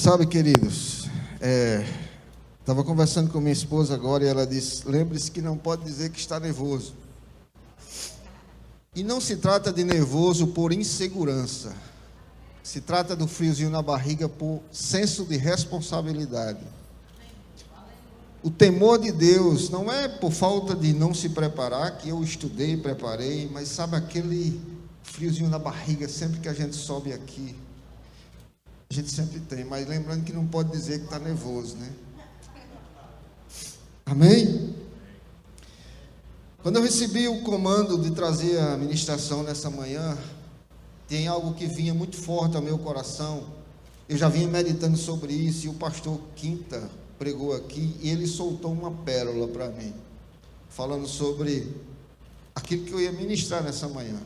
Sabe, queridos, estava conversando com minha esposa agora e ela disse: lembre-se que não pode dizer que está nervoso. E não se trata de nervoso por insegurança. Se trata do friozinho na barriga por senso de responsabilidade. O temor de Deus não é por falta de não se preparar, que eu estudei, preparei, mas sabe aquele friozinho na barriga sempre que a gente sobe aqui? A gente sempre tem, mas lembrando que não pode dizer que está nervoso, né? Amém? Quando eu recebi o comando de trazer a ministração nessa manhã, tem algo que vinha muito forte ao meu coração. Eu já vinha meditando sobre isso e o pastor Quinta pregou aqui e ele soltou uma pérola para mim, falando sobre aquilo que eu ia ministrar nessa manhã,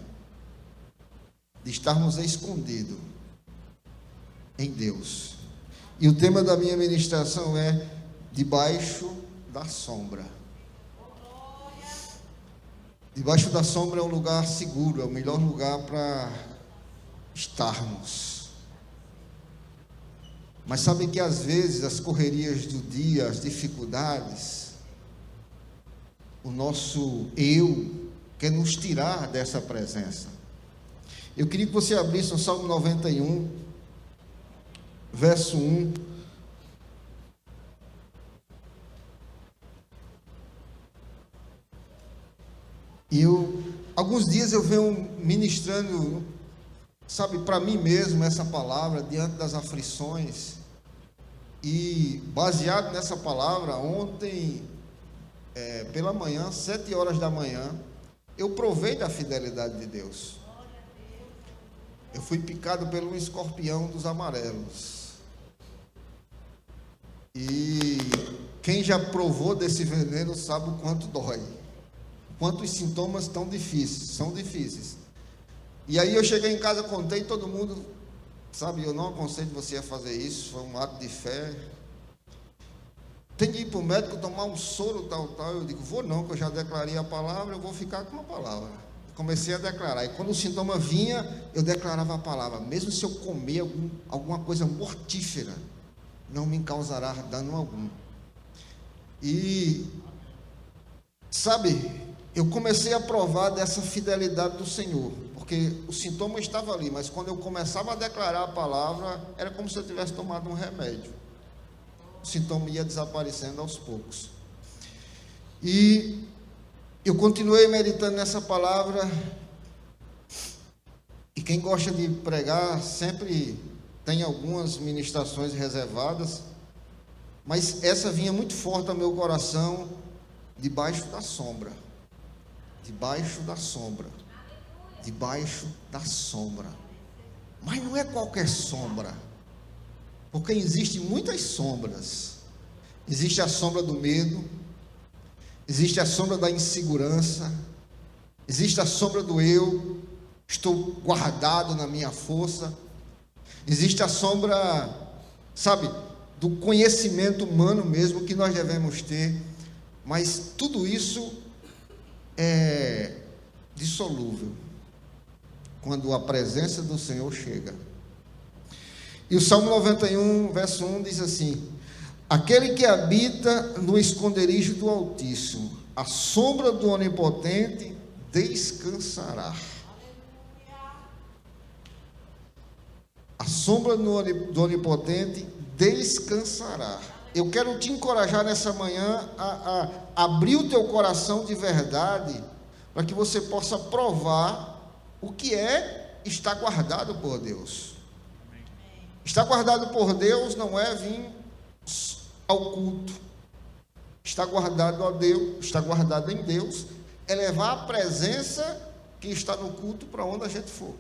de estarmos escondidos em Deus. E o tema da minha ministração é debaixo da sombra. Debaixo da sombra é um lugar seguro, é o melhor lugar para estarmos. Mas sabem que às vezes as correrias do dia, as dificuldades, o nosso eu quer nos tirar dessa presença. Eu queria que você abrisse o Salmo 91, verso 1. E alguns dias eu venho ministrando, sabe, para mim mesmo essa palavra diante das aflições. E baseado nessa palavra, ontem, pela manhã, 7 horas da manhã, eu provei da fidelidade de Deus. Eu fui picado por um escorpião dos amarelos. E quem já provou desse veneno sabe o quanto dói. Quantos sintomas tão difíceis, são difíceis. E aí eu cheguei em casa, contei, todo mundo, sabe, eu não aconselho você a fazer isso, foi um ato de fé. Tem que ir para o médico tomar um soro, tal. Eu digo, vou não, que eu já declarei a palavra, eu vou ficar com a palavra. Comecei a declarar, e quando o sintoma vinha, eu declarava a palavra, mesmo se eu comer alguma coisa mortífera, não me causará dano algum. E, sabe, eu comecei a provar dessa fidelidade do Senhor, porque o sintoma estava ali, mas quando eu começava a declarar a palavra, era como se eu tivesse tomado um remédio. O sintoma ia desaparecendo aos poucos. E eu continuei meditando nessa palavra, e quem gosta de pregar sempre tem algumas ministrações reservadas, mas essa vinha muito forte ao meu coração, debaixo da sombra. Debaixo da sombra. Debaixo da sombra. Mas não é qualquer sombra, porque existem muitas sombras. Existe a sombra do medo, existe a sombra da insegurança, existe a sombra do eu, estou guardado na minha força, existe a sombra, sabe, do conhecimento humano mesmo que nós devemos ter, mas tudo isso é dissolúvel quando a presença do Senhor chega. E o Salmo 91, verso 1 diz assim: aquele que habita no esconderijo do Altíssimo, a sombra do Onipotente descansará. A sombra do Onipotente descansará. Eu quero te encorajar nessa manhã a abrir o teu coração de verdade, para que você possa provar o que é estar guardado por Deus. Estar guardado por Deus não é vir ao culto. Estar guardado a Deus, estar guardado em Deus, é levar a presença que está no culto para onde a gente for.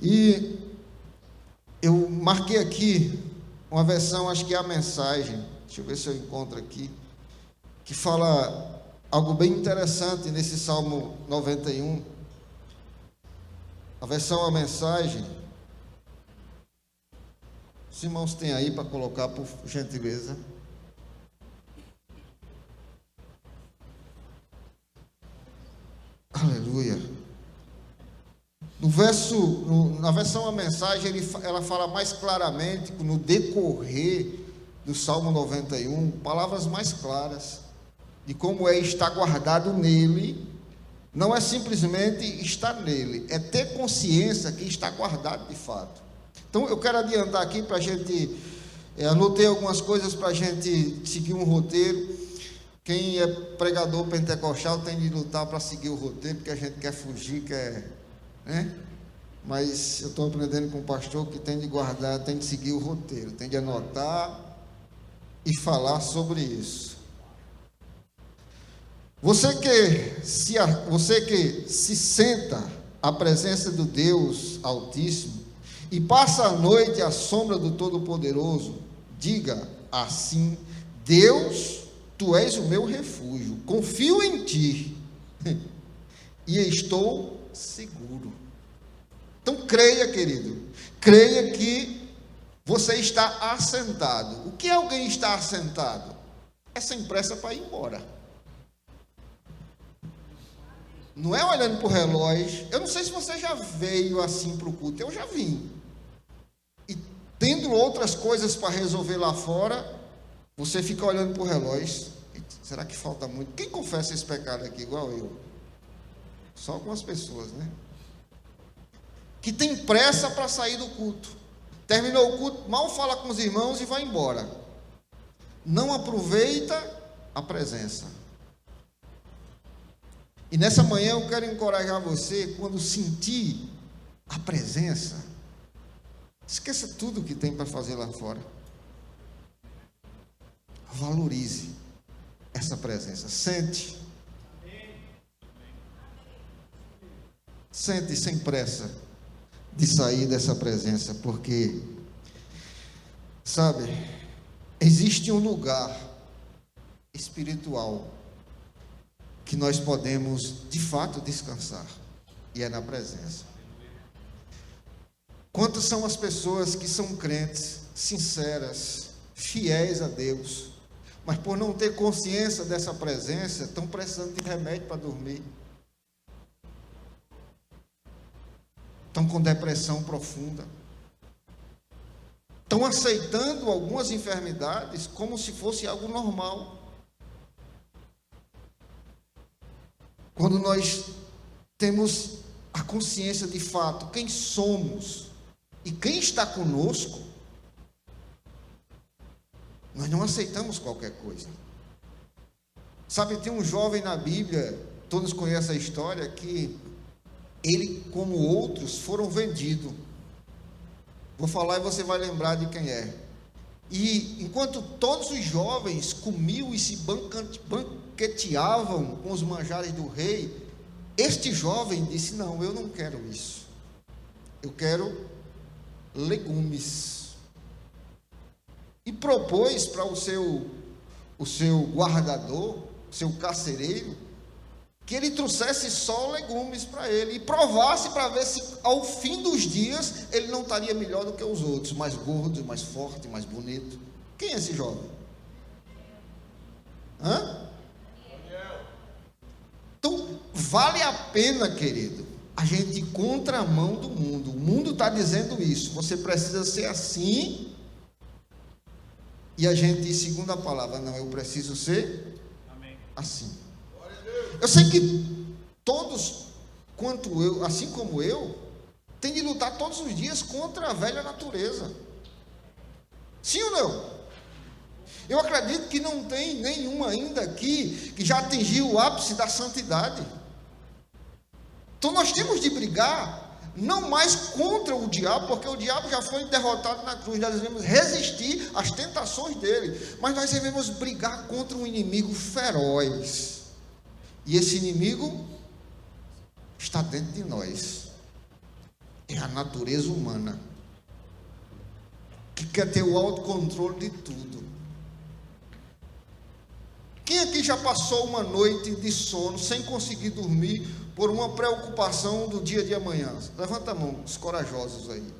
E eu marquei aqui uma versão, acho que é a Mensagem, deixa eu ver se eu encontro aqui, que fala algo bem interessante nesse Salmo 91. A versão A Mensagem. Os irmãos têm aí para colocar, por gentileza. Aleluia. No verso na versão a mensagem, ela fala mais claramente, no decorrer do Salmo 91, palavras mais claras, de como é estar guardado nele. Não é simplesmente estar nele, é ter consciência que está guardado de fato. Então eu quero adiantar aqui para a gente, anotei algumas coisas para a gente seguir um roteiro. Quem é pregador pentecostal tem de lutar para seguir o roteiro, porque a gente quer fugir, né? Mas eu estou aprendendo com o pastor que tem de guardar, tem de seguir o roteiro, tem de anotar e falar sobre isso. Você que se senta à presença do Deus Altíssimo e passa a noite à sombra do Todo-Poderoso, diga assim: Deus, Tu és o meu refúgio, confio em Ti e estou seguro. Então creia, querido, creia que você está assentado. O que alguém está assentado? É sem pressa para ir embora. Não é olhando para o relógio. Eu não sei se você já veio assim para o culto. Eu já vim. E tendo outras coisas para resolver lá fora, você fica olhando para o relógio. Será que falta muito? Quem confessa esse pecado aqui, igual eu? Só algumas pessoas, né? Que tem pressa para sair do culto. Terminou o culto, mal fala com os irmãos e vai embora. Não aproveita a presença. E nessa manhã eu quero encorajar você, quando sentir a presença, esqueça tudo que tem para fazer lá fora. Valorize essa presença. Sente. Sente sem pressa de sair dessa presença, porque, sabe, existe um lugar espiritual que nós podemos de fato descansar, e é na presença. Quantas são as pessoas que são crentes, sinceras, fiéis a Deus, mas por não ter consciência dessa presença, estão precisando de remédio para dormir, estão com depressão profunda, estão aceitando algumas enfermidades como se fosse algo normal. Quando nós temos a consciência de fato quem somos e quem está conosco, nós não aceitamos qualquer coisa. Sabe, tem um jovem na Bíblia, todos conhecem a história, que ele, como outros, foram vendidos. Vou falar e você vai lembrar de quem é. E enquanto todos os jovens comiam e se banqueteavam com os manjares do rei, este jovem disse: não, eu não quero isso, eu quero legumes. E propôs para o seu guardador, o seu carcereiro, que ele trouxesse só legumes para ele e provasse para ver se ao fim dos dias ele não estaria melhor do que os outros, mais gordo, mais forte, mais bonito. Quem é esse jovem? Então vale a pena, querido, a gente ir contramão do mundo. O mundo está dizendo isso, você precisa ser assim, e a gente, segundo a palavra, não, eu preciso ser assim. Eu sei que todos, quanto eu, assim como eu, tem de lutar todos os dias contra a velha natureza. Sim ou não? Eu acredito que não tem nenhum ainda aqui que já atingiu o ápice da santidade. Então nós temos de brigar, não mais contra o diabo, porque o diabo já foi derrotado na cruz. Nós devemos resistir às tentações dele, mas nós devemos brigar contra um inimigo feroz. E esse inimigo está dentro de nós. É a natureza humana, que quer ter o autocontrole de tudo. Quem aqui já passou uma noite de sono sem conseguir dormir por uma preocupação do dia de amanhã? Levanta a mão, os corajosos aí.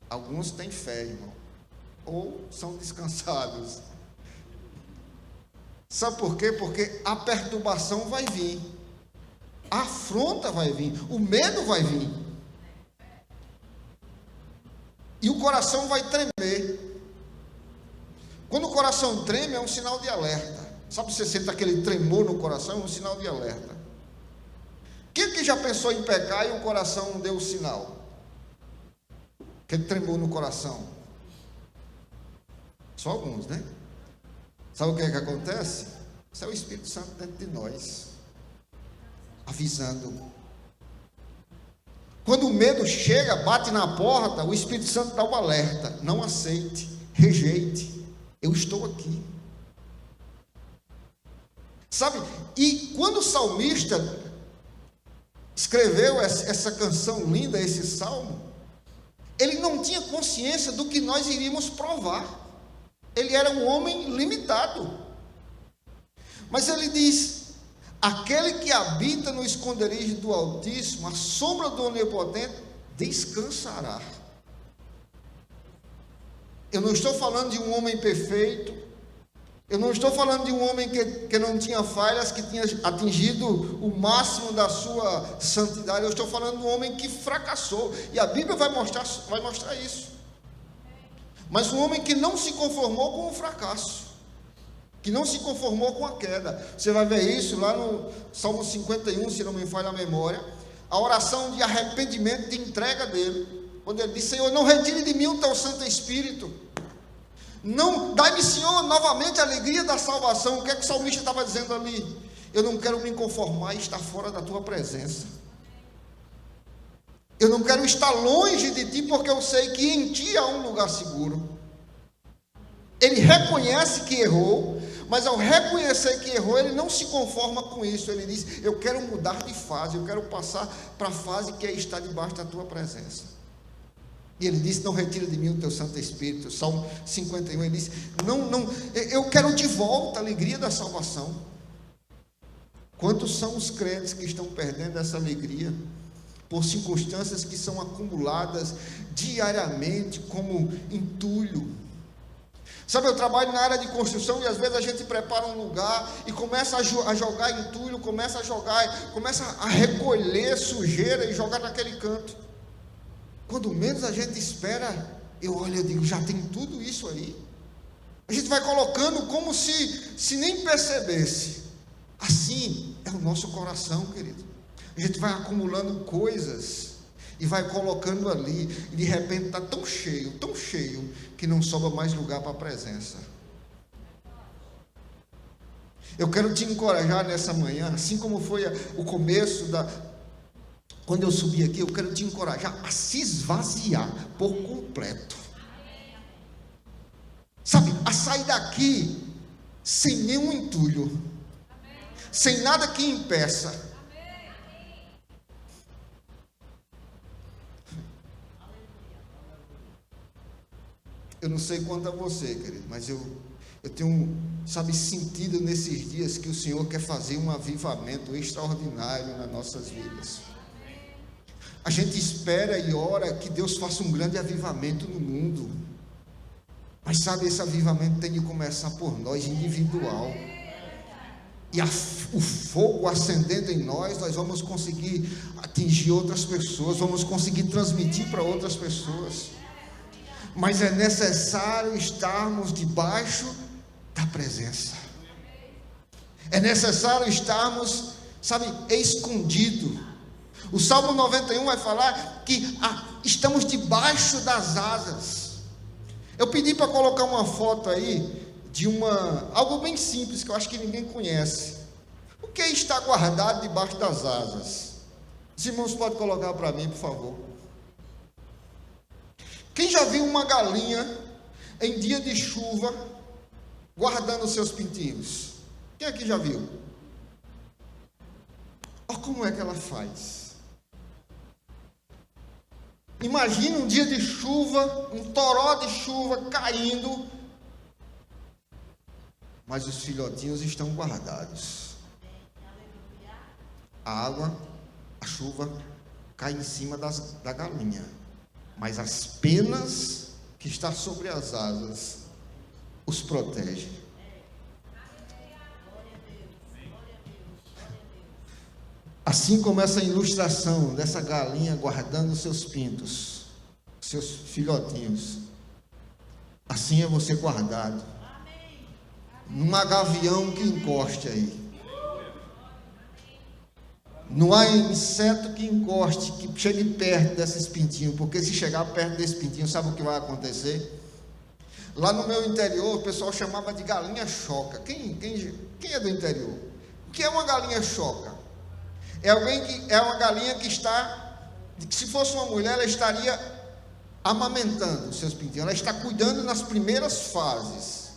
Alguns têm fé, irmão, ou são descansados. Sabe por quê? Porque a perturbação vai vir. a afronta vai vir, o medo vai vir. E o coração vai tremer. Quando o coração treme, é um sinal de alerta. Sabe, você sente aquele tremor no coração, é um sinal de alerta. Quem que já pensou em pecar e o coração deu o sinal? Aquele tremor no coração. Só alguns, né? Sabe o que é que acontece? Isso é o Espírito Santo dentro de nós, avisando. Quando o medo chega, bate na porta, o Espírito Santo dá um alerta: não aceite, rejeite, eu estou aqui. Sabe, e quando o salmista escreveu essa canção linda, esse salmo, ele não tinha consciência do que nós iríamos provar. Ele era um homem limitado. Mas ele diz: aquele que habita no esconderijo do Altíssimo, a sombra do Onipotente, descansará. Eu não estou falando de um homem perfeito. Eu não estou falando de um homem que não tinha falhas, que tinha atingido o máximo da sua santidade. Eu estou falando de um homem que fracassou. E a Bíblia vai mostrar isso. Mas um homem que não se conformou com o fracasso, que não se conformou com a queda. Você vai ver isso lá no Salmo 51, se não me falha a memória, a oração de arrependimento, de entrega dele, quando ele diz: Senhor, não retire de mim o teu Santo Espírito, não, dai-me, Senhor, novamente a alegria da salvação. O que é que o salmista estava dizendo ali? Eu não quero me conformar e estar fora da tua presença. Eu não quero estar longe de ti, porque eu sei que em ti há um lugar seguro. Ele reconhece que errou, mas ao reconhecer que errou, ele não se conforma com isso. Ele diz: eu quero mudar de fase, eu quero passar para a fase que é estar debaixo da tua presença. E ele diz: não retira de mim o teu Santo Espírito. Salmo 51, ele diz: eu quero de volta a alegria da salvação. Quantos são os crentes que estão perdendo essa alegria por circunstâncias que são acumuladas diariamente como entulho? Sabe, eu trabalho na área de construção e às vezes a gente prepara um lugar e começa a jogar entulho, começa a recolher sujeira e jogar naquele canto. Quando menos a gente espera, eu olho e digo: já tem tudo isso aí. A gente vai colocando como se nem percebesse. Assim é o nosso coração, querido. A gente vai acumulando coisas e vai colocando ali, e de repente está tão cheio, que não sobra mais lugar para a presença. Eu quero te encorajar nessa manhã, assim como foi o começo quando eu subi aqui, eu quero te encorajar a se esvaziar por completo. Sabe, a sair daqui sem nenhum entulho, sem nada que impeça. Eu não sei quanto a você, querido, mas eu tenho, sentido nesses dias que o Senhor quer fazer um avivamento extraordinário nas nossas vidas. A gente espera e ora que Deus faça um grande avivamento no mundo. Mas sabe, esse avivamento tem de começar por nós, individual. E o fogo acendendo em nós vamos conseguir atingir outras pessoas, vamos conseguir transmitir para outras pessoas. Mas é necessário estarmos debaixo da presença. É necessário estarmos, escondido. O Salmo 91 vai falar que estamos debaixo das asas. Eu pedi para colocar uma foto aí de algo bem simples que eu acho que ninguém conhece. O que está guardado debaixo das asas? Os irmãos podem colocar para mim, por favor. Quem já viu uma galinha em dia de chuva guardando os seus pintinhos? Quem aqui já viu? Olha como é que ela faz. Imagina um dia de chuva, um toró de chuva caindo, mas os filhotinhos estão guardados. A água, a chuva cai em cima da galinha, mas as penas que estão sobre as asas os protegem. Assim como essa ilustração dessa galinha guardando seus pintos, seus filhotinhos, assim é você guardado num gavião que encoste aí. Não há inseto que encoste, que chegue perto desses pintinhos, porque se chegar perto desse pintinho, sabe o que vai acontecer? Lá no meu interior, o pessoal chamava de galinha choca. Quem é do interior? O que é uma galinha choca? É uma galinha que se fosse uma mulher, ela estaria amamentando os seus pintinhos, ela está cuidando nas primeiras fases.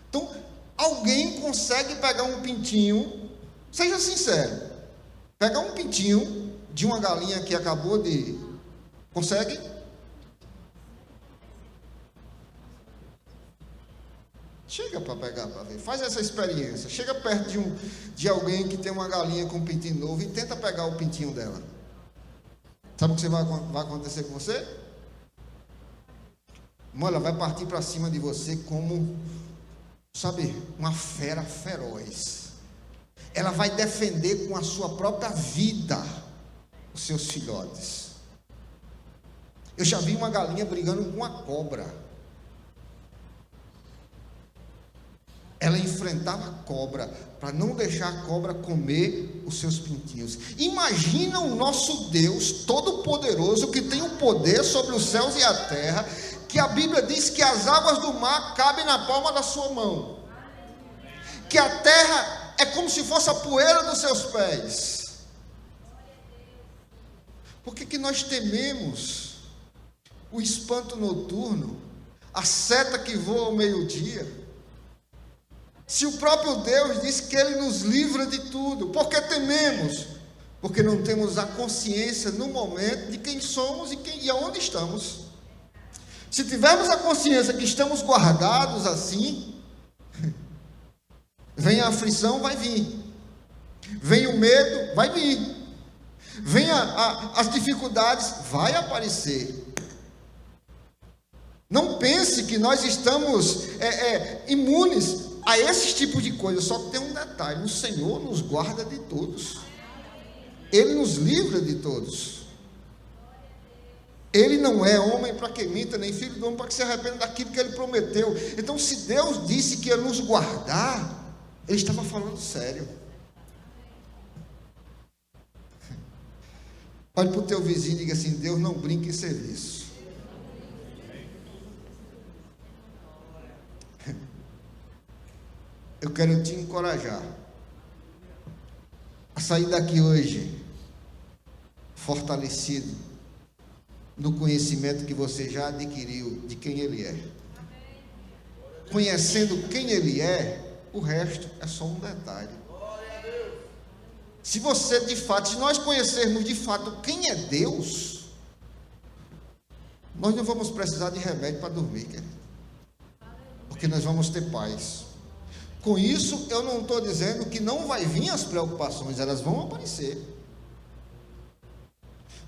Então, alguém consegue pegar um pintinho, seja sincero, pegar um pintinho de uma galinha que acabou de... Consegue? Chega para pegar, para ver. Faz essa experiência. Chega perto de alguém que tem uma galinha com um pintinho novo e tenta pegar o pintinho dela. Sabe o que vai acontecer com você? Ela vai partir para cima de você como, sabe, uma fera feroz. Ela vai defender com a sua própria vida os seus filhotes. Eu já vi uma galinha brigando com uma cobra. Ela enfrentava a cobra para não deixar a cobra comer os seus pintinhos. Imagina o nosso Deus todo-poderoso, que tem o poder sobre os céus e a terra, que a Bíblia diz que as águas do mar cabem na palma da sua mão, que a terra é como se fosse a poeira dos seus pés. Por que nós tememos o espanto noturno, a seta que voa ao meio-dia? Se o próprio Deus diz que Ele nos livra de tudo, por que tememos? Porque não temos a consciência no momento de quem somos e aonde estamos. Se tivermos a consciência que estamos guardados assim, vem a aflição, vai vir. Vem o medo, vai vir. Vem as dificuldades, vai aparecer. Não pense que nós estamos imunes a esse tipo de coisa. Só que tem um detalhe: o Senhor nos guarda de todos. Ele nos livra de todos. Ele não é homem para que minta, nem filho do homem para que se arrependa daquilo que Ele prometeu. Então, se Deus disse que ia nos guardar, Ele estava falando sério. Olhe para o teu vizinho e diga assim: Deus não brinca em serviço. Eu quero te encorajar a sair daqui hoje fortalecido no conhecimento que você já adquiriu de quem Ele é. Conhecendo quem Ele é, o resto é só um detalhe. Se nós conhecermos de fato quem é Deus, nós não vamos precisar de remédio para dormir, querido, porque nós vamos ter paz. Com isso, eu não estou dizendo que não vai vir as preocupações, elas vão aparecer.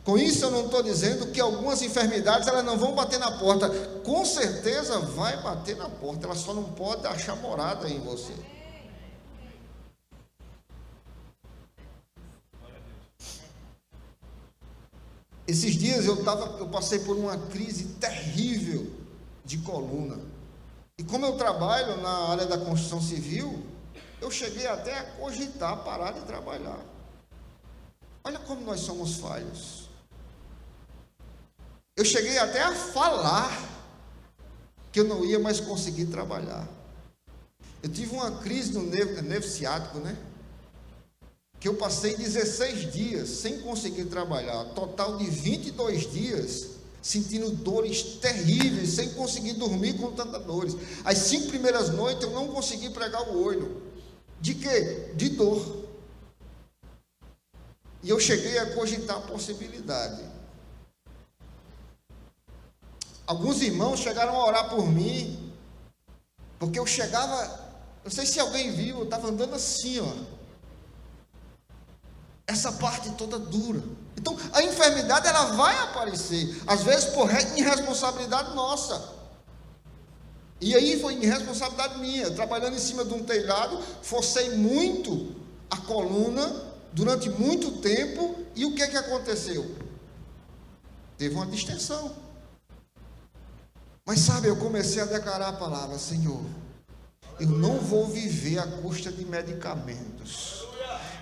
Com isso, eu não estou dizendo que algumas enfermidades elas não vão bater na porta. Com certeza vai bater na porta, ela só não pode achar morada em você. Esses dias eu passei por uma crise terrível de coluna. E como eu trabalho na área da construção civil, eu cheguei até a cogitar parar de trabalhar. Olha como nós somos falhos. Eu cheguei até a falar que eu não ia mais conseguir trabalhar. Eu tive uma crise no nervo ciático, né? Que eu passei 16 dias sem conseguir trabalhar, total de 22 dias, sentindo dores terríveis, sem conseguir dormir com tantas dores. As 5 primeiras noites eu não consegui pregar o olho. De quê? De dor. E eu cheguei a cogitar a possibilidade. Alguns irmãos chegaram a orar por mim, porque eu chegava, não sei se alguém viu, eu estava andando assim, ó. Essa parte toda dura. Então, a enfermidade ela vai aparecer, às vezes por irresponsabilidade nossa. E aí foi irresponsabilidade minha, trabalhando em cima de um telhado, forcei muito a coluna durante muito tempo, e o que aconteceu? Teve uma distensão. Mas sabe, eu comecei a declarar a palavra: Senhor, eu não vou viver à custa de medicamentos.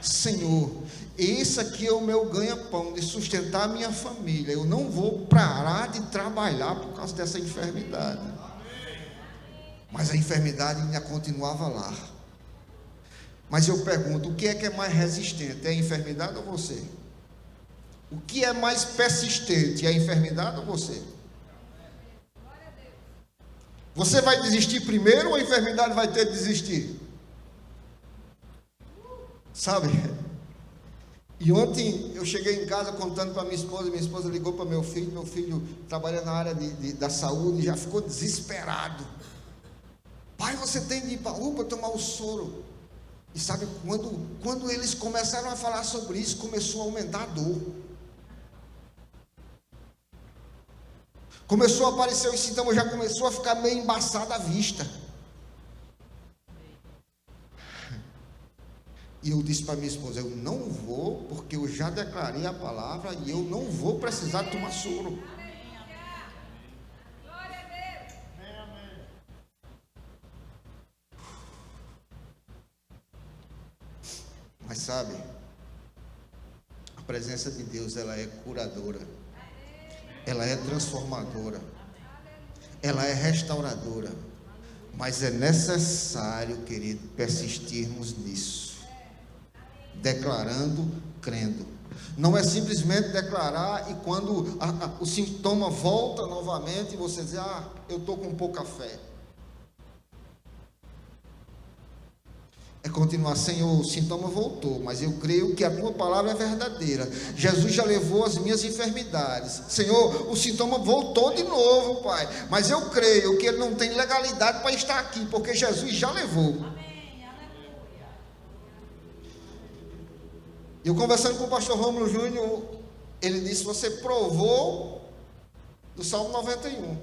Senhor, esse aqui é o meu ganha-pão, de sustentar a minha família. Eu não vou parar de trabalhar por causa dessa enfermidade. Mas a enfermidade ainda continuava lá. Mas eu pergunto, o que é mais resistente? É a enfermidade ou você? O que é mais persistente? É a enfermidade ou você? Você vai desistir primeiro ou a enfermidade vai ter de desistir? Sabe? E ontem eu cheguei em casa contando para minha esposa ligou para meu filho trabalha na área da saúde, já ficou desesperado. Pai, você tem de ir para a UPA tomar o soro. E sabe, quando eles começaram a falar sobre isso, começou a aumentar a dor. Começou a aparecer os sintomas, já começou a ficar meio embaçada a vista. E eu disse para minha esposa, eu não vou, porque eu já declarei a palavra e eu não vou precisar tomar soro. Mas sabe, a presença de Deus, ela é curadora, ela é transformadora, ela é restauradora, mas é necessário, querido, persistirmos nisso, declarando, crendo. Não é simplesmente declarar e quando o sintoma volta novamente, você diz, eu estou com pouca fé. É continuar, Senhor, o sintoma voltou, mas eu creio que a tua palavra é verdadeira. Jesus já levou as minhas enfermidades. Senhor, o sintoma voltou de novo, Pai, mas eu creio que ele não tem legalidade para estar aqui, porque Jesus já levou. Eu conversando com o pastor Rômulo Júnior, ele disse, você provou do Salmo 91,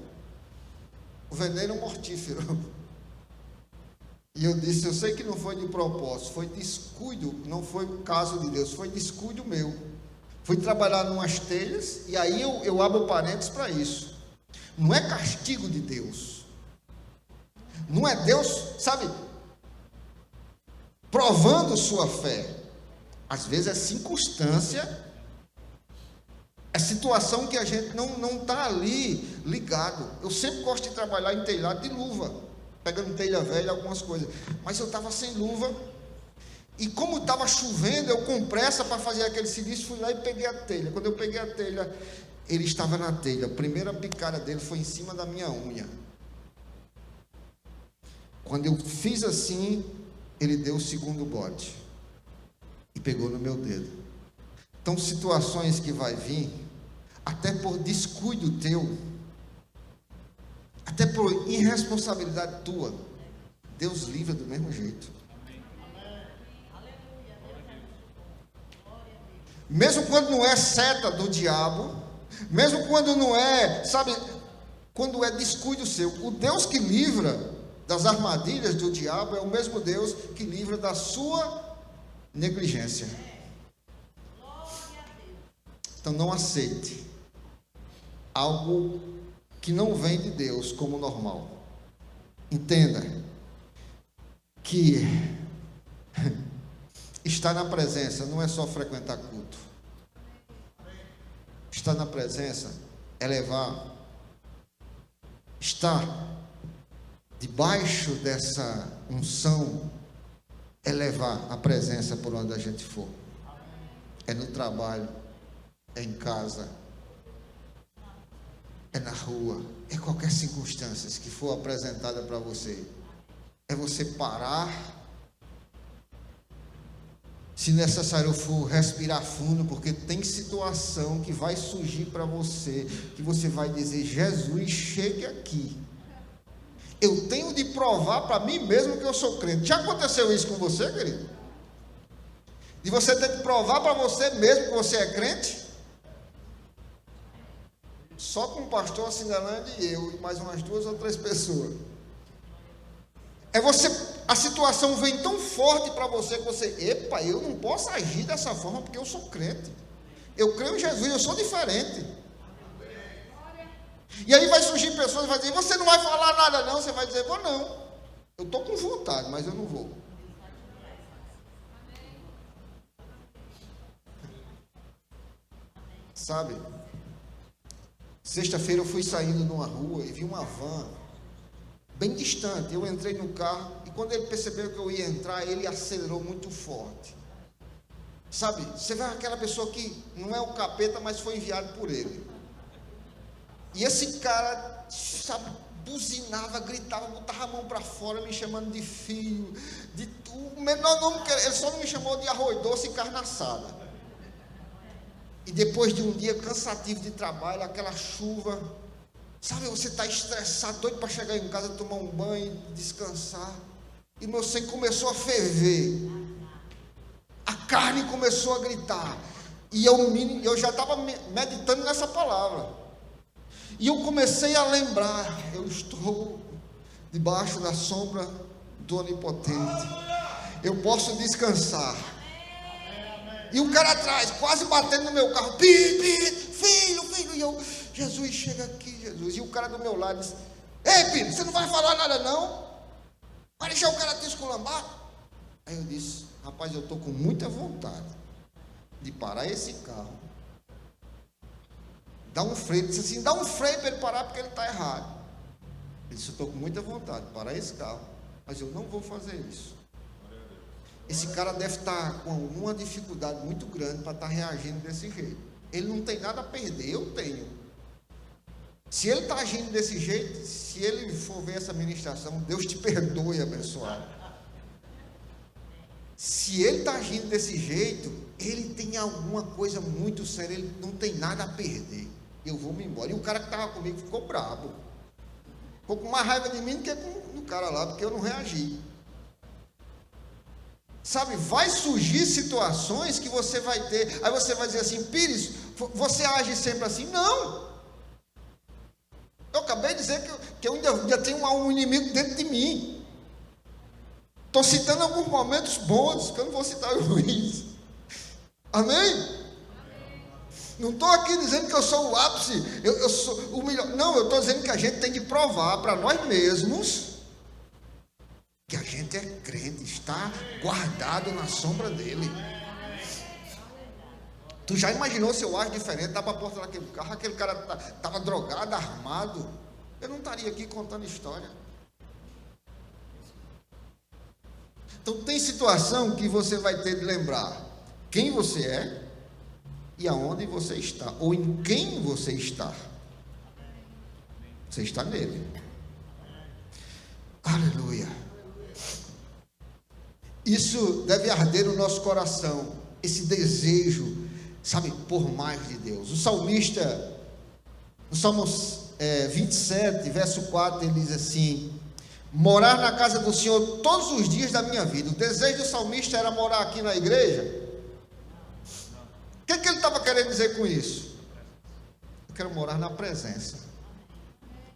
o veneno mortífero. E eu disse, eu sei que não foi de propósito, foi descuido, não foi o caso de Deus, foi descuido meu. Fui trabalhar numas telhas, e aí eu abro parênteses para isso. Não é castigo de Deus. Não é Deus, sabe, provando sua fé. Às vezes é circunstância, é situação que a gente não está ali ligado. Eu sempre gosto de trabalhar em telhado de luva, pegando telha velha, algumas coisas, mas eu estava sem luva, e como estava chovendo, eu com pressa para fazer aquele serviço, fui lá e peguei a telha. Quando eu peguei a telha, ele estava na telha, a primeira picada dele foi em cima da minha unha. Quando eu fiz assim, ele deu o segundo bote, e pegou no meu dedo. Então, situações que vai vir, até por descuido teu, até por irresponsabilidade tua, Deus livra do mesmo jeito. Mesmo quando não é seta do diabo, mesmo quando não é, sabe, quando é descuido seu, o Deus que livra das armadilhas do diabo é o mesmo Deus que livra da sua negligência. Então não aceite algo que não vem de Deus como normal. Entenda que estar na presença não é só frequentar culto. Estar na presença é levar, estar debaixo dessa unção é levar a presença por onde a gente for. É no trabalho, é em casa, é na rua, é qualquer circunstância que for apresentada para você. É você parar, se necessário for respirar fundo, porque tem situação que vai surgir para você, que você vai dizer, Jesus, chegue aqui. Eu tenho de provar para mim mesmo que eu sou crente. Já aconteceu isso com você, querido? De você ter de provar para você mesmo que você é crente? Só com o pastor Cindelândia e eu, e mais umas 2 ou 3 pessoas. É você A situação vem tão forte para você que você, epa, eu não posso agir dessa forma porque eu sou crente. Eu creio em Jesus, eu sou diferente. E aí vai surgir pessoas que vão dizer, você não vai falar nada não, você vai dizer, vou não. Eu estou com vontade, mas eu não vou. Sabe? Sexta-feira eu fui saindo numa rua e vi uma van bem distante. Eu entrei no carro e quando ele percebeu que eu ia entrar, ele acelerou muito forte. Sabe? Você vê aquela pessoa que não é o capeta, mas foi enviado por ele. E esse cara, sabe, buzinava, gritava, botava a mão para fora, me chamando de filho, de o menor nome que ele só não me chamou de arroz doce e carne assada. E depois de um dia cansativo de trabalho, aquela chuva, sabe, você está estressado, doido para chegar em casa, tomar um banho, descansar, e meu sangue começou a ferver, a carne começou a gritar, e eu já estava meditando nessa palavra, e eu comecei a lembrar, eu estou debaixo da sombra do Onipotente, eu posso descansar. E o cara atrás, quase batendo no meu carro, filho, e eu, Jesus, chega aqui, Jesus. E o cara do meu lado disse, ei, filho, você não vai falar nada não? Vai deixar o cara te esculambar? Aí eu disse, rapaz, eu estou com muita vontade de parar esse carro, dar um freio, disse assim, dá um freio para ele parar porque ele está errado. Ele disse, eu estou com muita vontade de parar esse carro, mas eu não vou fazer isso. Esse cara deve estar com uma dificuldade muito grande para estar reagindo desse jeito. Ele não tem nada a perder, eu tenho. Se ele está agindo desse jeito, se ele for ver essa ministração, Deus te perdoe, abençoado. Se ele está agindo desse jeito, ele tem alguma coisa muito séria, ele não tem nada a perder. Eu vou me embora. E o cara que estava comigo ficou bravo. Ficou com mais raiva de mim do que com o cara lá, porque eu não reagi. Sabe, vai surgir situações que você vai ter, aí você vai dizer assim, Pires, você age sempre assim? Não. Eu acabei de dizer que eu ainda tenho um inimigo dentro de mim. Estou citando alguns momentos bons, que eu não vou citar os ruins. Amém? Não estou aqui dizendo que eu sou o ápice, eu sou o melhor. Não, eu estou dizendo que a gente tem de provar para nós mesmos que a gente é crente, está guardado na sombra dele. Tu já imaginou se eu acho diferente, dá para a porta daquele carro, aquele cara estava drogado, armado, eu não estaria aqui contando história. Então tem situação que você vai ter de lembrar quem você é e aonde você está, ou em quem você está. Você está nele. Aleluia. Isso deve arder no nosso coração, esse desejo, sabe, por mais de Deus. O salmista, no Salmos 27, verso 4, ele diz assim, morar na casa do Senhor todos os dias da minha vida. O desejo do salmista era morar aqui na igreja. O que ele estava querendo dizer com isso? Eu quero morar na presença.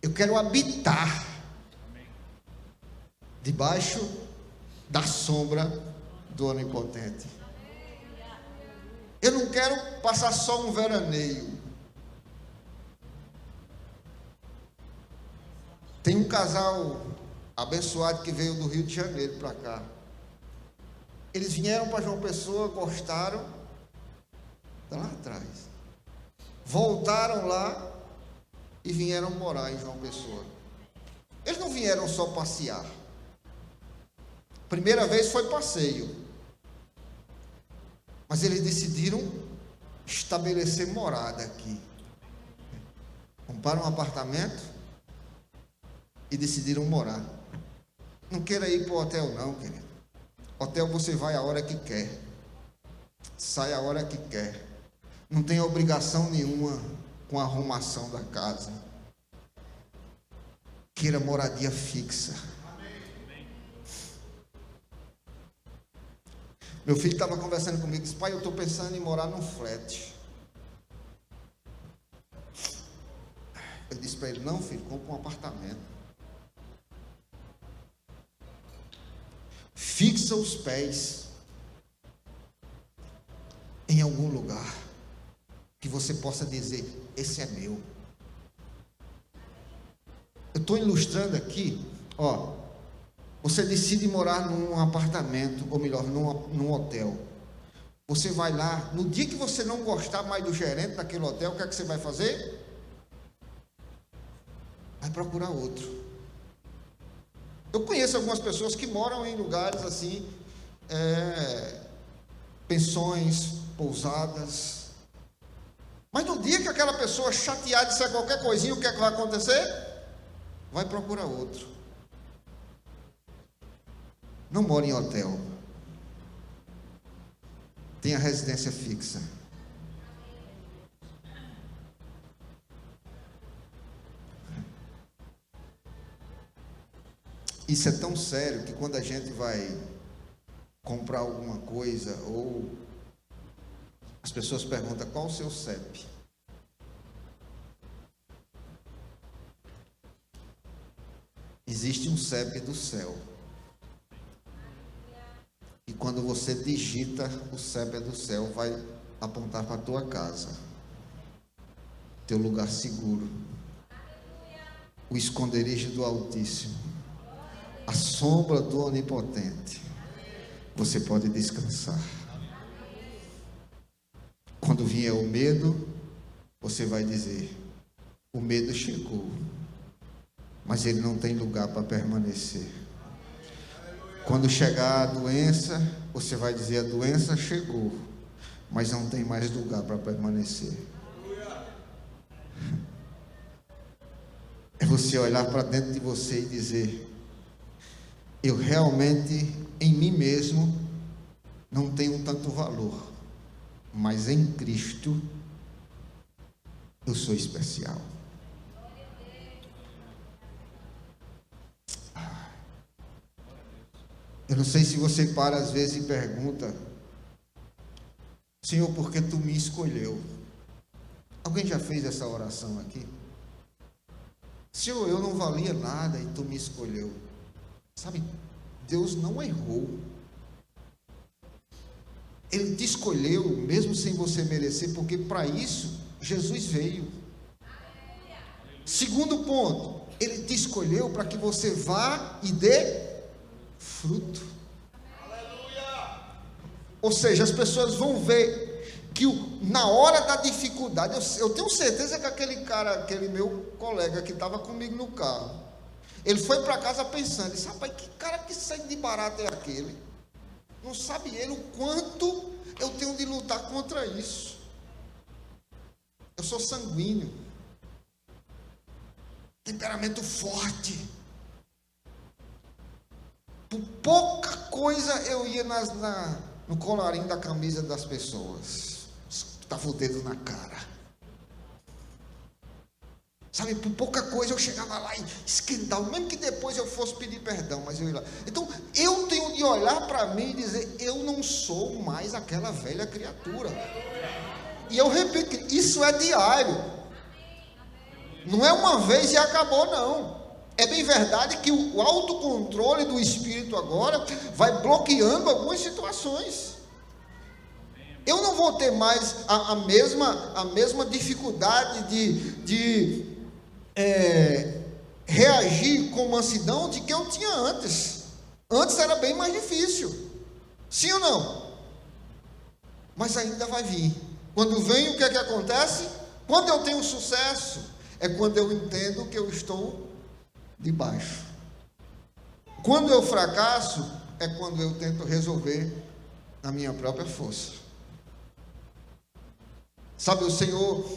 Eu quero habitar debaixo da sombra do Onipotente. Eu não quero passar só um veraneio. Tem um casal abençoado que veio do Rio de Janeiro para cá. Eles vieram para João Pessoa, gostaram, está lá atrás. Voltaram lá e vieram morar em João Pessoa. Eles não vieram só passear. Primeira vez foi passeio, mas eles decidiram estabelecer morada aqui. Compraram um apartamento e decidiram morar. Não queira ir para o hotel não, querido. Hotel você vai a hora que quer, sai a hora que quer. Não tem obrigação nenhuma com a arrumação da casa. Queira moradia fixa. Meu filho estava conversando comigo, disse, pai, eu estou pensando em morar num flat. Eu disse para ele, não filho, compra um apartamento. fixa os pés em algum lugar que você possa dizer: esse é meu. Eu estou ilustrando aqui, ó. Você decide morar num apartamento, ou melhor, num hotel. Você vai lá, no dia que você não gostar mais do gerente daquele hotel, o que é que você vai fazer? Vai procurar outro. Eu conheço algumas pessoas que moram em lugares assim, pensões, pousadas. Mas no dia que aquela pessoa chatear de ser qualquer coisinha, o que é que vai acontecer? Vai procurar outro. Não mora em hotel. Tenha residência fixa. Isso é tão sério que quando a gente vai comprar alguma coisa, ou as pessoas perguntam: qual o seu CEP? Existe um CEP do céu. E quando você digita o CEP do céu, vai apontar para a tua casa, teu lugar seguro, o esconderijo do Altíssimo, a sombra do Onipotente. Você pode descansar. Quando vier o medo, você vai dizer: o medo chegou, mas ele não tem lugar para permanecer. Quando chegar a doença, você vai dizer: a doença chegou, mas não tem mais lugar para permanecer. É você olhar para dentro de você e dizer: eu realmente, em mim mesmo, não tenho tanto valor, mas em Cristo, eu sou especial. Eu não sei se você para às vezes e pergunta: Senhor, por que tu me escolheu? Alguém já fez essa oração aqui? Senhor, eu não valia nada e tu me escolheu. Sabe, Deus não errou. Ele te escolheu mesmo sem você merecer, porque para isso Jesus veio. Segundo ponto, Ele te escolheu para que você vá e dê fruto. Ou seja, as pessoas vão ver que na hora da dificuldade, eu tenho certeza que aquele meu colega que estava comigo no carro, ele foi para casa pensando: disse, rapaz, que cara que sai de barato é aquele? Não sabe ele o quanto eu tenho de lutar contra isso. Eu sou sanguíneo, temperamento forte. Por pouca coisa eu ia no colarinho da camisa das pessoas, estava o dedo na cara. Sabe, por pouca coisa eu chegava lá e esquentava, mesmo que depois eu fosse pedir perdão, mas eu ia lá. Então, eu tenho de olhar para mim e dizer: eu não sou mais aquela velha criatura. E eu repito, isso é diário. Não é uma vez e acabou, não. É bem verdade que o autocontrole do Espírito agora vai bloqueando algumas situações. Eu não vou ter mais a mesma dificuldade de reagir com mansidão de que eu tinha antes. Antes era bem mais difícil. Sim ou não? Mas ainda vai vir. Quando vem, o que é que acontece? Quando eu tenho sucesso, é quando eu entendo que eu estou debaixo. Quando eu fracasso, é quando eu tento resolver na minha própria força. Sabe, o Senhor,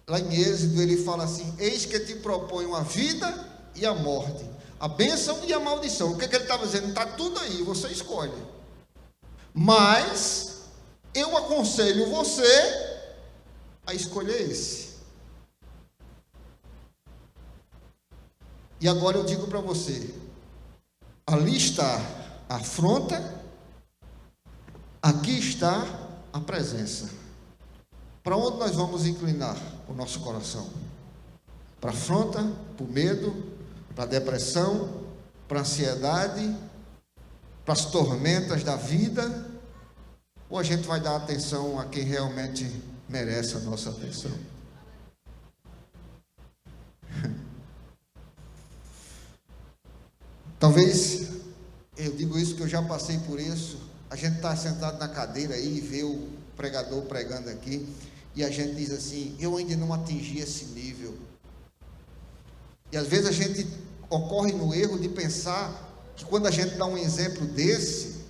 lá em Êxodo, ele fala assim: eis que te proponho a vida e a morte, a bênção e a maldição. O que é que ele estava dizendo? Está tudo aí, você escolhe. Mas eu aconselho você a escolher esse. E agora eu digo para você: ali está a afronta, aqui está a presença. Para onde nós vamos inclinar o nosso coração? Para a afronta, para o medo, para a depressão, para a ansiedade, para as tormentas da vida, ou a gente vai dar atenção a quem realmente merece a nossa atenção? Talvez, eu digo isso porque eu já passei por isso, a gente está sentado na cadeira aí e vê o pregador pregando aqui, e a gente diz assim, eu ainda não atingi esse nível. E às vezes a gente ocorre no erro de pensar que quando a gente dá um exemplo desse,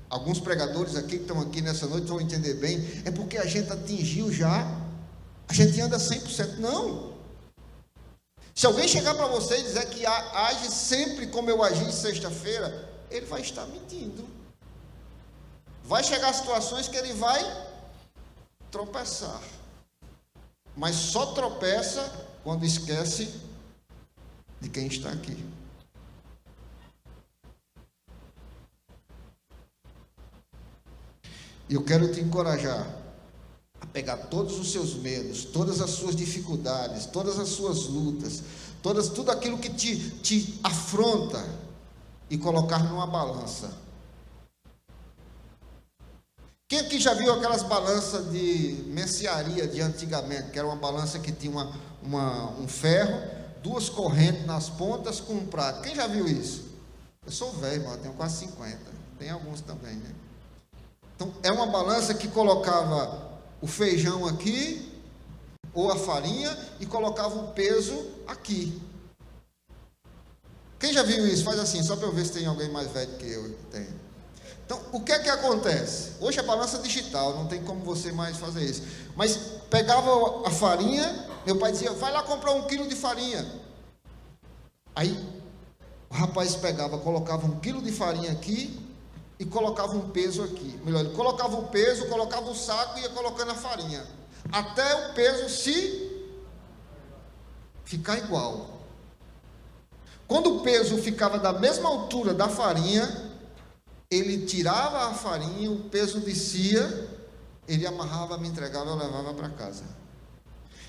alguns pregadores aqui que estão aqui nessa noite vão entender bem, é porque a gente atingiu já, a gente anda 100%, não. Se alguém chegar para você e dizer que age sempre como eu agi sexta-feira, ele vai estar mentindo. Vai chegar situações que ele vai tropeçar, mas só tropeça quando esquece de quem está aqui. Eu quero te encorajar a pegar todos os seus medos, todas as suas dificuldades, todas as suas lutas, tudo aquilo que te afronta e colocar numa balança. Quem aqui já viu aquelas balanças de mercearia de antigamente, que era uma balança que tinha um ferro, duas correntes nas pontas com um prato? Quem já viu isso? Eu sou velho, irmão, eu tenho quase 50. Tem alguns também, né? Então, é uma balança que colocava o feijão aqui, ou a farinha, e colocava o peso aqui. Quem já viu isso? Faz assim, só para eu ver se tem alguém mais velho que eu que tem. Então, o que é que acontece? Hoje é balança digital, não tem como você mais fazer isso. Mas pegava a farinha, meu pai dizia, vai lá comprar 1 quilo de farinha. Aí, o rapaz pegava, colocava 1 quilo de farinha aqui, e colocava um peso aqui. Melhor, ele colocava o peso, colocava o saco e ia colocando a farinha. Até o peso se ficar igual. Quando o peso ficava da mesma altura da farinha, ele tirava a farinha, o peso descia, ele amarrava, me entregava, eu levava para casa.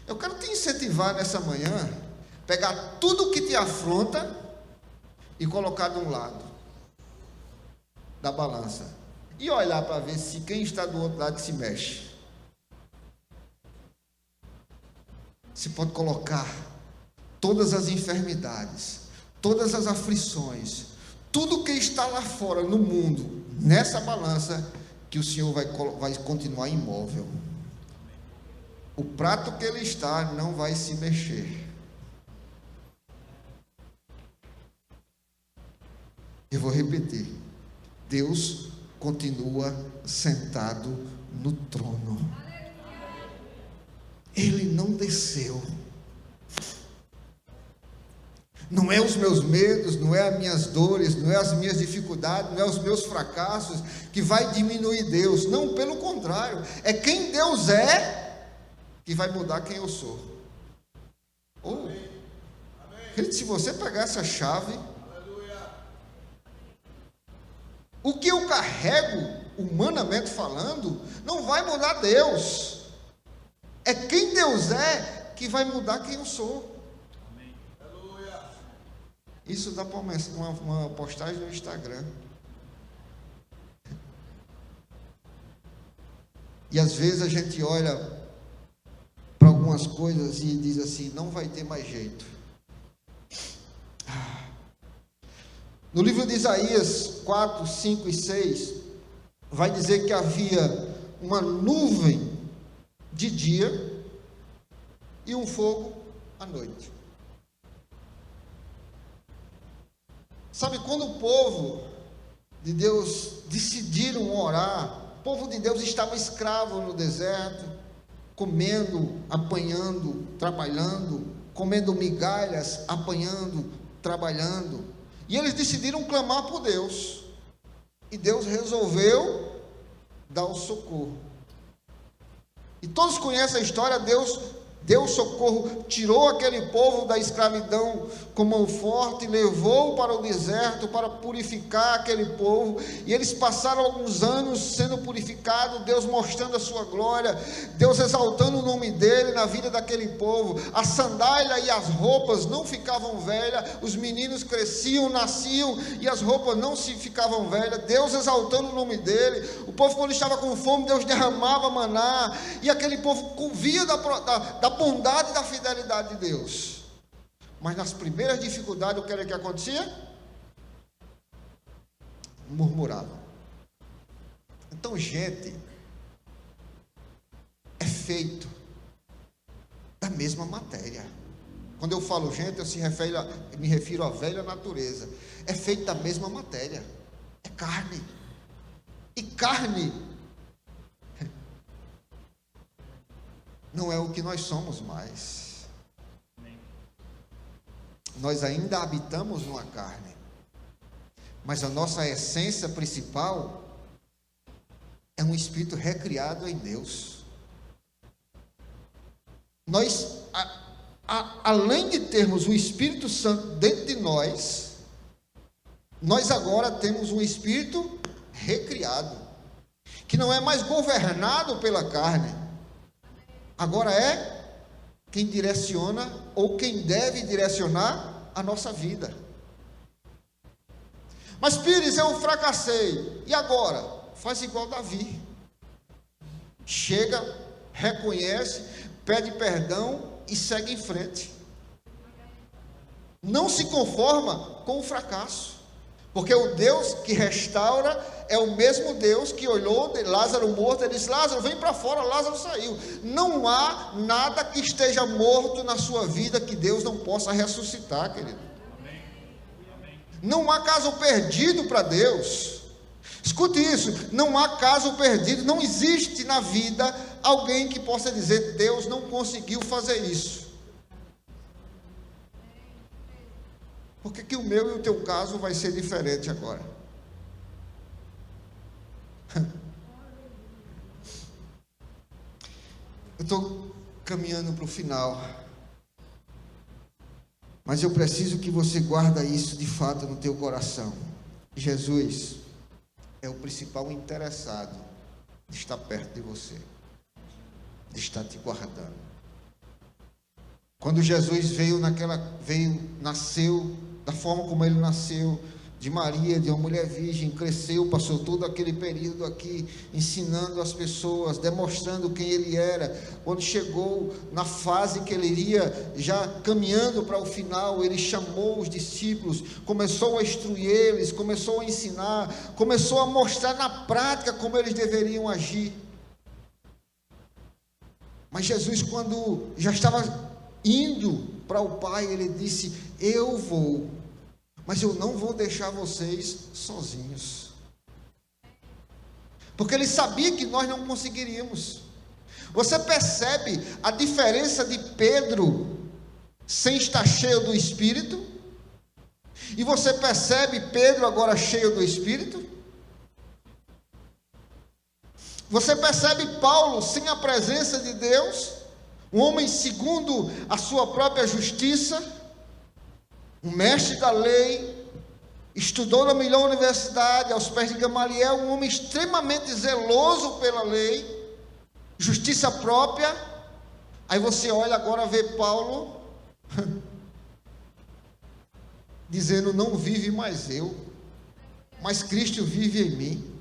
Eu quero te incentivar nessa manhã, pegar tudo que te afronta e colocar de um lado da balança e olhar para ver se quem está do outro lado se mexe. Você pode colocar todas as enfermidades, todas as aflições, tudo que está lá fora no mundo, nessa balança, que o Senhor vai continuar imóvel. O prato que ele está não vai se mexer. Eu vou repetir. Deus continua sentado no trono. Ele não desceu. Não é os meus medos, não é as minhas dores, não é as minhas dificuldades, não é os meus fracassos que vai diminuir Deus. Não, pelo contrário, é quem Deus é que vai mudar quem eu sou. Se você pegar essa chave, o que eu carrego, humanamente falando, não vai mudar Deus. É quem Deus é que vai mudar quem eu sou. Amém. Isso dá para uma postagem no Instagram. E às vezes a gente olha para algumas coisas e diz assim, não vai ter mais jeito. No livro de Isaías 4, 5 e 6, vai dizer que havia uma nuvem de dia e um fogo à noite. Sabe, quando o povo de Deus decidiram orar, o povo de Deus estava escravo no deserto, comendo, apanhando, trabalhando, comendo migalhas, apanhando, trabalhando. E eles decidiram clamar por Deus. E Deus resolveu dar o socorro. E todos conhecem a história. Deus deu socorro, tirou aquele povo da escravidão com mão forte, levou para o deserto para purificar aquele povo, e eles passaram alguns anos sendo purificados, Deus mostrando a sua glória, Deus exaltando o nome dele na vida daquele povo. A sandália e as roupas não ficavam velhas, os meninos cresciam, nasciam, e as roupas não se ficavam velhas, Deus exaltando o nome dele. O povo, quando estava com fome, Deus derramava maná, e aquele povo via da bondade e da fidelidade de Deus. Mas nas primeiras dificuldades, o que era que acontecia? Murmurava. Então, gente, é feito da mesma matéria. Quando eu falo gente, eu me refiro à velha natureza. É feito da mesma matéria. É carne. E carne não é o que nós somos mais. Nós ainda habitamos numa carne, mas a nossa essência principal é um espírito recriado em Deus. Nós, além de termos o Espírito Santo dentro de nós, nós agora temos um espírito recriado, que não é mais governado pela carne. Agora é quem direciona, ou quem deve direcionar a nossa vida. Mas Pires, eu fracassei, e agora? Faz igual Davi. Chega, reconhece, pede perdão e segue em frente. Não se conforma com o fracasso, porque o Deus que restaura é o mesmo Deus que olhou de Lázaro morto e disse: Lázaro, vem para fora. Lázaro saiu. Não há nada que esteja morto na sua vida que Deus não possa ressuscitar, querido. Não há caso perdido para Deus. Escute isso, não há caso perdido. Não existe na vida alguém que possa dizer: Deus não conseguiu fazer isso. Por que o meu e o teu caso vai ser diferente agora? Eu estou caminhando para o final, mas eu preciso que você guarde isso de fato no teu coração. Jesus é o principal interessado de estar perto de você, de estar te guardando. Quando Jesus nasceu da forma como ele nasceu, de Maria, de uma mulher virgem, cresceu, passou todo aquele período aqui, ensinando as pessoas, demonstrando quem ele era. Quando chegou na fase que ele iria, já caminhando para o final, ele chamou os discípulos, começou a instruir eles, começou a ensinar, começou a mostrar na prática como eles deveriam agir. Mas Jesus, quando já estava indo para o Pai, ele disse: eu vou, mas eu não vou deixar vocês sozinhos, porque ele sabia que nós não conseguiríamos. Você percebe a diferença de Pedro sem estar cheio do Espírito, e você percebe Pedro agora cheio do Espírito? Você percebe Paulo sem a presença de Deus, um homem segundo a sua própria justiça, um mestre da lei, estudou na melhor universidade, aos pés de Gamaliel, um homem extremamente zeloso pela lei, justiça própria. Aí você olha agora, vê Paulo dizendo: não vive mais eu, mas Cristo vive em mim.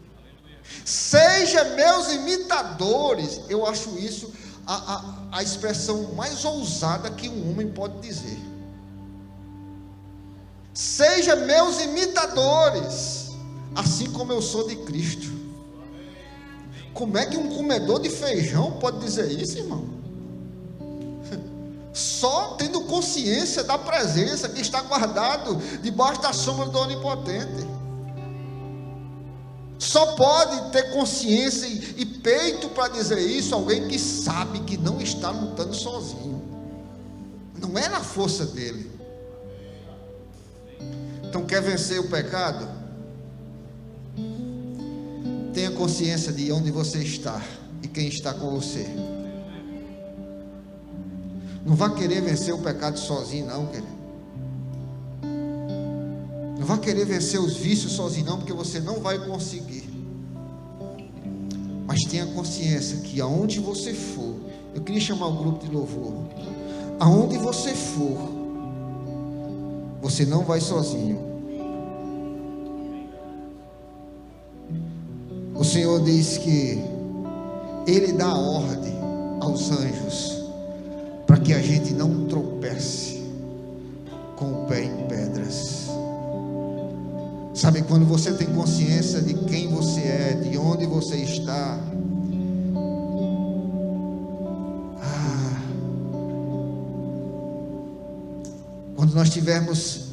Seja meus imitadores. Eu acho isso a expressão mais ousada que um homem pode dizer. Seja meus imitadores, assim como eu sou de Cristo. Como é que um comedor de feijão pode dizer isso, irmão? Só tendo consciência da presença que está guardado debaixo da sombra do Onipotente. Só pode ter consciência e peito para dizer isso alguém que sabe que não está lutando sozinho. Não é na força dele. Então, quer vencer o pecado? Tenha consciência de onde você está e quem está com você. Não vá querer vencer o pecado sozinho, não, querido. Não vá querer vencer os vícios sozinho, não, porque você não vai conseguir. Mas tenha consciência que aonde você for, eu queria chamar o grupo de louvor. Aonde você for, você não vai sozinho. O Senhor diz que Ele dá ordem aos anjos para que a gente não tropece com o pé em pedras. Sabe, quando você tem consciência de quem você é, de onde você está, quando nós tivermos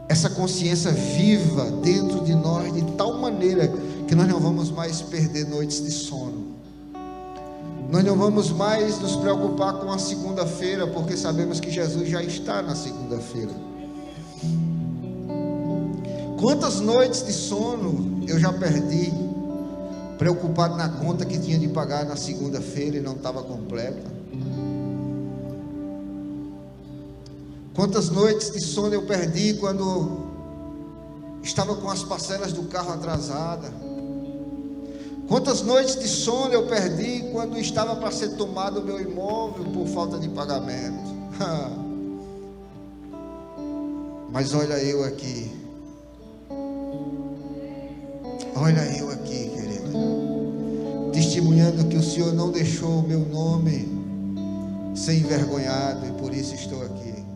essa consciência viva dentro de nós, de tal maneira que nós não vamos mais perder noites de sono, nós não vamos mais nos preocupar com a segunda-feira, porque sabemos que Jesus já está na segunda-feira. Quantas noites de sono eu já perdi, preocupado na conta que tinha de pagar na segunda-feira e não estava completa? Quantas noites de sono eu perdi quando estava com as parcelas do carro atrasadas? Quantas noites de sono eu perdi quando estava para ser tomado o meu imóvel por falta de pagamento? Mas olha eu aqui. Olha eu aqui, querido, testemunhando que o Senhor não deixou o meu nome ser envergonhado, e por isso estou aqui.